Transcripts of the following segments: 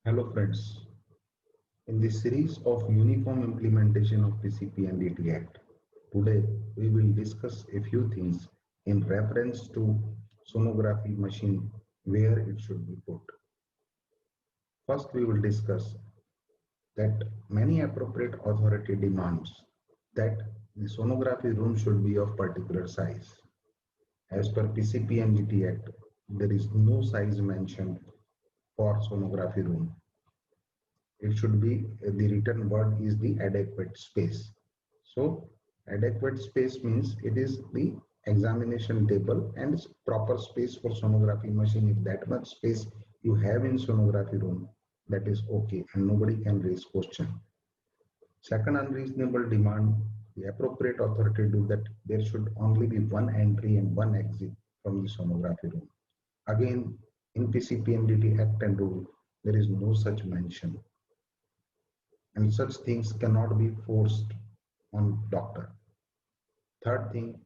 Hello friends, in this series of uniform implementation of PCP and DT Act, today we will discuss a few things in reference to sonography machine where it should be put. First we will discuss that many appropriate authority demands that the sonography room should be of particular size. As per PCP and DT Act, there is no size mentioned for sonography room. It should be the written word is the adequate space. So adequate space means it is the examination table and proper space for sonography machine. If that much space you have in sonography room, that is okay and nobody can raise question. Second unreasonable demand, the appropriate authority do that there should only be one entry and one exit from the sonography room. Again, in PCP and DT Act and rule, there is no such mention, and such things cannot be forced on doctor. Third thing,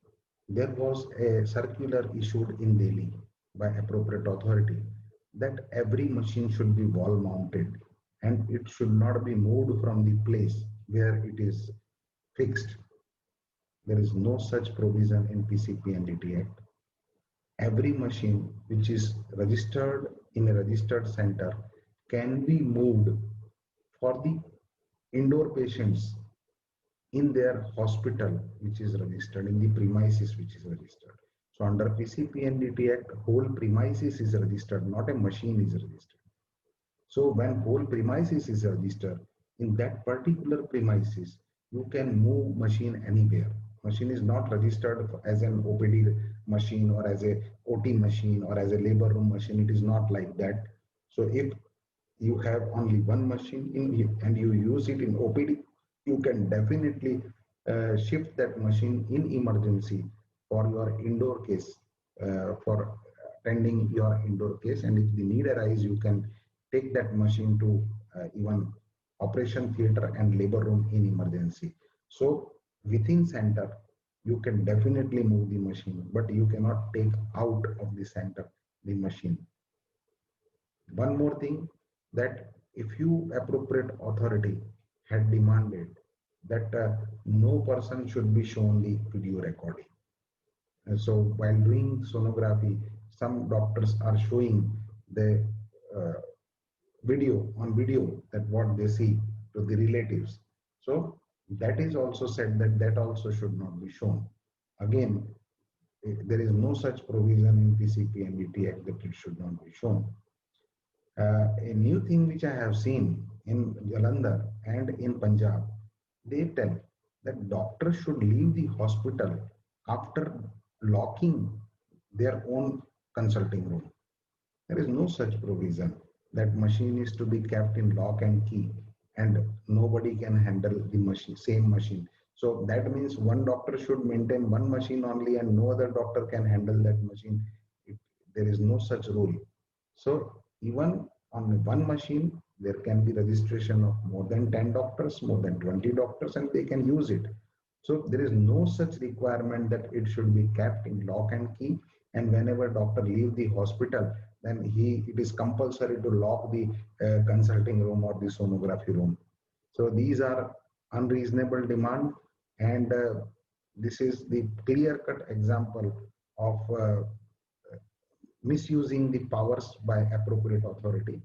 there was a circular issued in Delhi by appropriate authority that every machine should be wall mounted and it should not be moved from the place where it is fixed. There is no such provision in PCP and DT Act. Every machine which is registered in a registered center can be moved for the indoor patients in their hospital which is registered, in the premises which is registered. So under PCP and DT Act, whole premises is registered, not a machine is registered. So when whole premises is registered, in that particular premises, you can move machine anywhere. Machine is not registered as an OPD machine or as a OT machine or as a labor room machine. It is not like that. So if you have only one machine in and you use it in OPD, you can definitely shift that machine in emergency for your indoor case, for attending your indoor case. And if the need arise, you can take that machine to even operation theater and labor room in emergency. So within center, you can definitely move the machine, but you cannot take out of the center the machine. One more thing, that if you appropriate authority had demanded that no person should be shown the video recording. And so while doing sonography, some doctors are showing the uh, video that what they see to the relatives. So that is also said that that also should not be shown. Again, there is no such provision in PCP and DT Act that it should not be shown. A new thing which I have seen in Jalandhar and in Punjab, they tell that doctors should leave the hospital after locking their own consulting room. There is no such provision that machine is to be kept in lock and key and nobody can handle the machine, same machine. So that means one doctor should maintain one machine only and no other doctor can handle that machine. There is no such rule. So even on one machine, there can be registration of more than 10 doctors, more than 20 doctors, and they can use it. So there is no such requirement that it should be kept in lock and key. And whenever doctor leave the hospital, then it is compulsory to lock the consulting room or the sonography room. So these are unreasonable demand, and this is the clear-cut example of misusing the powers by appropriate authority.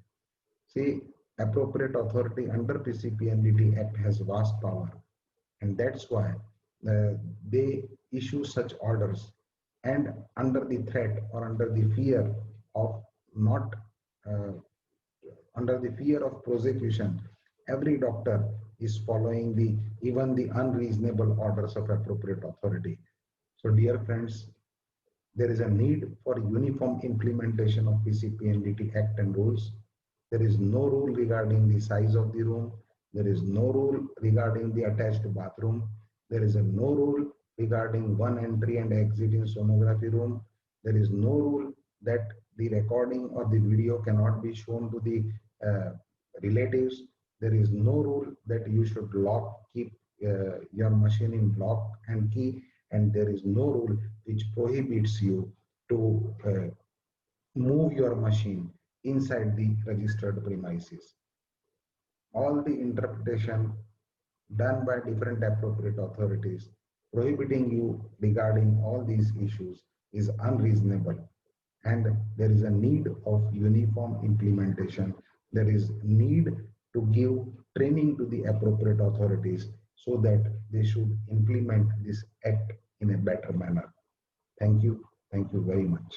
See, appropriate authority under PCP and DT Act has vast power, and that's why they issue such orders. And under the threat or under the fear of not, uh, under the fear of prosecution, every doctor is following the even the unreasonable orders of appropriate authority. So, dear friends, there is a need for uniform implementation of PCP and DT Act and rules. There is no rule regarding the size of the room. There is no rule regarding the attached bathroom. There is a no rule regarding one entry and exit in sonography room. There is no rule that the recording or the video cannot be shown to the relatives. There is no rule that you should keep your machine in lock and key, and there is no rule which prohibits you to move your machine inside the registered premises. all the interpretation done by different appropriate authorities prohibiting you regarding all these issues is unreasonable, and there is a need of uniform implementation. There is need to give training to the appropriate authorities so that they should implement this act in a better manner. Thank you. Thank you very much.